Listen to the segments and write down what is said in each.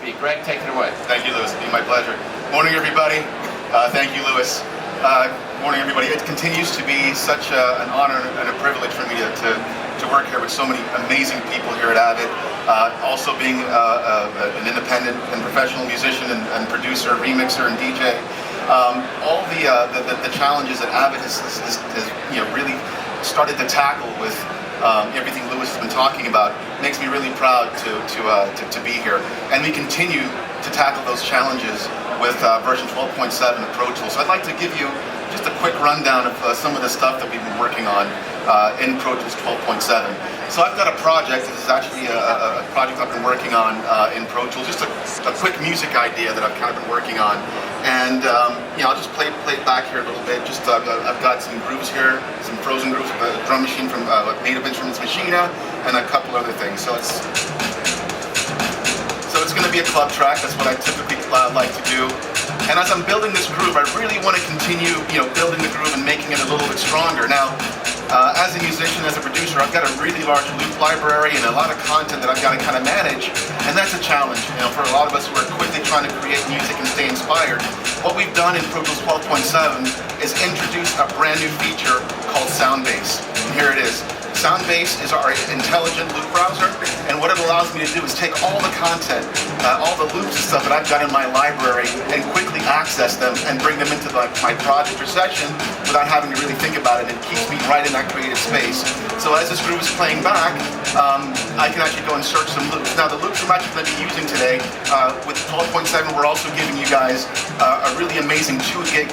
speak. Greg, take it away. Thank you, Louis. It's been my pleasure. Morning, everybody. Thank you, Louis. Morning, everybody. It continues to be such an honor and a privilege for me to work here with so many amazing people here at Avid. Also being an independent and professional musician and producer, remixer, and DJ. All the challenges that Avid has really started to tackle with everything Louis has been talking about makes me really proud to be here. And we continue to tackle those challenges with version 12.7 of ProTools. So I'd like to give you just a quick rundown of some of the stuff that we've been working on in ProTools 12.7. So I've got a project. This is actually a project I've been working on in ProTools. Just a quick music idea that I've kind of been working on. And I'll just play it back here a little bit. Just I've got some grooves here, some frozen grooves with a drum machine from Native Instruments Machina, and a couple other things. So it's going to be a club track. That's what I typically like to do. And as I'm building this groove, I really want to continue, building the groove and making it a little bit stronger. Now, as a musician, as a producer, I've got a really large loop library and a lot of content that I've got to kind of manage, and that's a challenge, for a lot of us who are quickly trying to create music and stay inspired. What we've done in ProTools 12.7 is introduce a brand new feature called Soundbase. And here it is. Soundbase is our intelligent loop browser, and what it allows me to do is take all the content, all the loops and stuff that I've got in my library, and quickly access them and bring them into my project or session without having to really think about it. It keeps me right in that creative space. So as this groove is playing back, I can actually go and search some loops. Now the loops I'm actually going to be using today, with 12.7 we're also giving you guys a really amazing 2 gig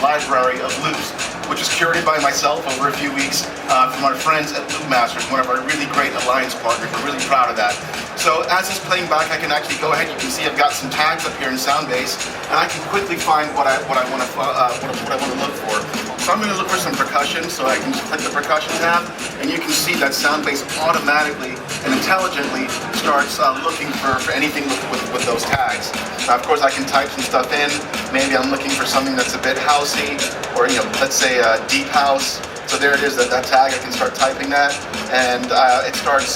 library of loops, which was curated by myself over a few weeks from our friends at Loopmasters, one of our really great alliance partners. We're really proud of that. So as it's playing back, I can actually go ahead. You can see I've got some tags up here in Soundbase, and I can quickly find what I want to look for. So I'm going to look for some percussion. So I can just click the percussion tab, and you can see that Soundbase automatically and intelligently starts looking for anything with those tags. Now, of course, I can type some stuff in. Maybe I'm looking for something that's a bit housey, or let's say deep house. So there it is, that tag. I can start typing that, and it starts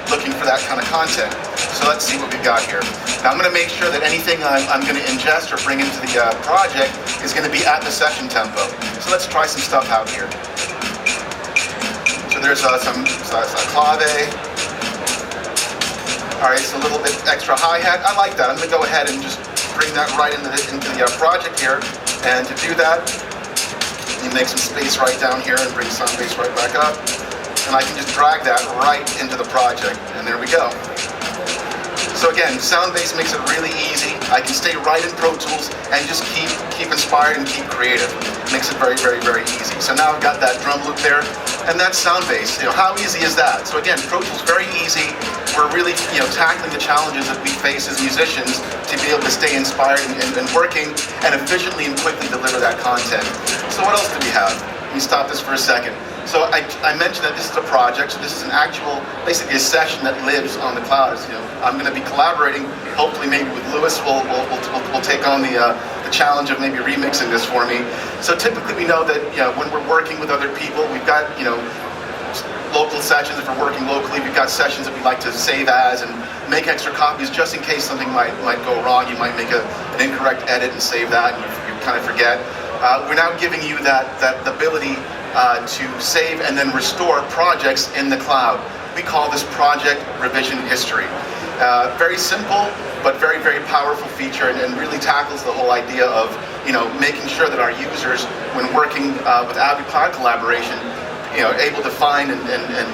looking for that kind of content. So let's see what we've got here. Now I'm going to make sure that anything I'm going to ingest or bring into the project is going to be at the session tempo. So let's try some stuff out here. So there's some clave. All right, it's a little bit extra hi-hat. I like that. I'm going to go ahead and just bring that right into the project here. And to do that, you make some space right down here and bring Soundbase right back up. And I can just drag that right into the project. And there we go. So again, Soundbase makes it really easy. I can stay right in Pro Tools and just keep inspired and keep creative. Makes it very, very, very easy. So now I've got that drum loop there, and that's Soundbase. How easy is that? So again, Pro Tools very easy. We're really, tackling the challenges that we face as musicians to be able to stay inspired and working and efficiently and quickly deliver that content. So what else do we have? Let me stop this for a second. So I mentioned that this is a project, so this is an actual, basically a session that lives on the cloud. I'm going to be collaborating, hopefully maybe with Louis. We'll take on the challenge of maybe remixing this for me. So typically we know that when we're working with other people, we've got local sessions. If we're working locally, we've got sessions that we like to save as and make extra copies just in case something might go wrong. You might make an incorrect edit and save that, and you kind of forget. We're now giving you that ability to save and then restore projects in the cloud. We call this project revision history. Very simple, but very, very powerful feature, and really tackles the whole idea of making sure that our users, when working with Avid Cloud Collaboration, able to find and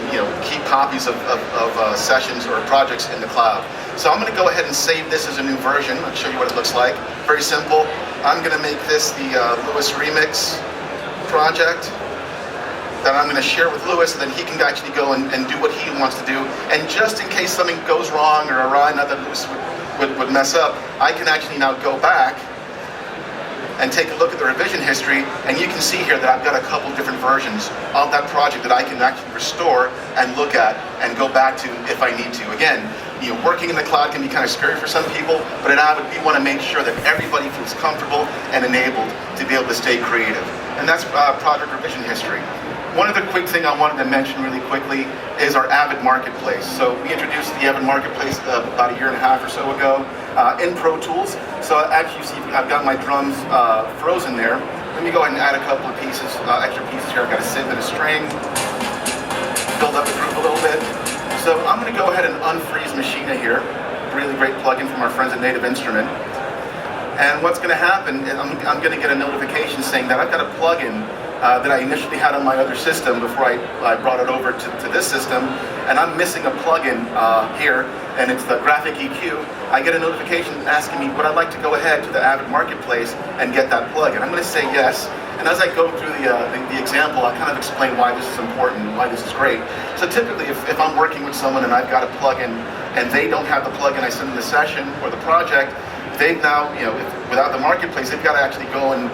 keep copies of sessions or projects in the cloud. So I'm going to go ahead and save this as a new version. I'll show you what it looks like. Very simple. I'm going to make this the Louis Remix project that I'm going to share with Louis, and then he can actually go and do what he wants to do. And just in case something goes wrong or awry, not that Louis would mess up, I can actually now go back and take a look at the revision history, and you can see here that I've got a couple different versions of that project that I can actually restore and look at and go back to if I need to. Again, working in the cloud can be kind of scary for some people, but at Avid we want to make sure that everybody feels comfortable and enabled to be able to stay creative. And that's project revision history. One other quick thing I wanted to mention really quickly is our Avid Marketplace. So we introduced the Avid Marketplace about 1.5 years or so ago in ProTools. So as you see, I've got my drums frozen there. Let me go ahead and add a couple of pieces, extra pieces here. I've got a synth and a string. Build up the groove a little bit. So I'm going to go ahead and unfreeze Machina here. Really great plugin from our friends at Native Instrument. And what's going to happen is I'm going to get a notification saying that I've got a plugin that I initially had on my other system before I brought it over to this system, and I'm missing a plugin here, and it's the graphic EQ. I get a notification asking me would I like to go ahead to the Avid Marketplace and get that plugin. I'm going to say yes, and as I go through the example, I'll kind of explain why this is important and why this is great. So typically, if I'm working with someone and I've got a plugin and they don't have the plugin I send in the session or the project, they've now, without the Marketplace, they've got to actually go and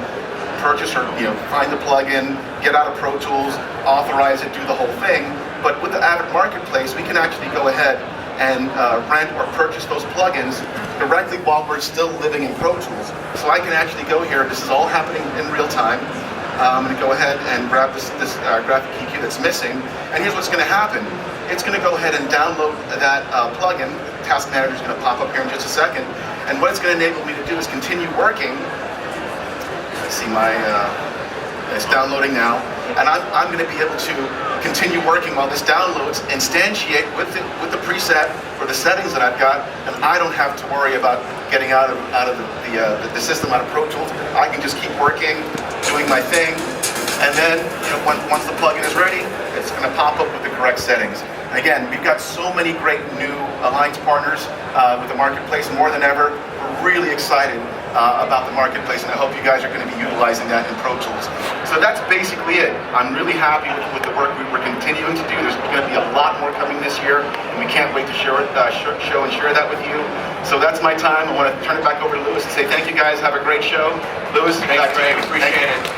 purchase or find the plugin, get out of Pro Tools, authorize it, do the whole thing. But with the Avid Marketplace, we can actually go ahead and rent or purchase those plugins directly while we're still living in Pro Tools. So I can actually go here. This is all happening in real time. I'm going to go ahead and grab this graphic EQ that's missing. And here's what's going to happen. It's going to go ahead and download that plugin. Task Manager is going to pop up here in just a second. And what it's going to enable me to do is continue working. I see it's downloading now, and I'm going to be able to continue working while this downloads, instantiate with the preset or the settings that I've got, and I don't have to worry about getting out of the system, out of Pro Tools. I can just keep working, doing my thing, and then once the plugin is ready, it's going to pop up with the correct settings. And again, we've got so many great new alliance partners with the Marketplace, more than ever. We're really excited about the Marketplace, and I hope you guys are going to be utilizing that in Pro Tools. So that's basically it. I'm really happy with the work we're continuing to do. There's going to be a lot more coming this year, and we can't wait to show and share that with you. So that's my time. I want to turn it back over to Lewis and say thank you guys. Have a great show. Lewis, thanks, Greg. Appreciate it.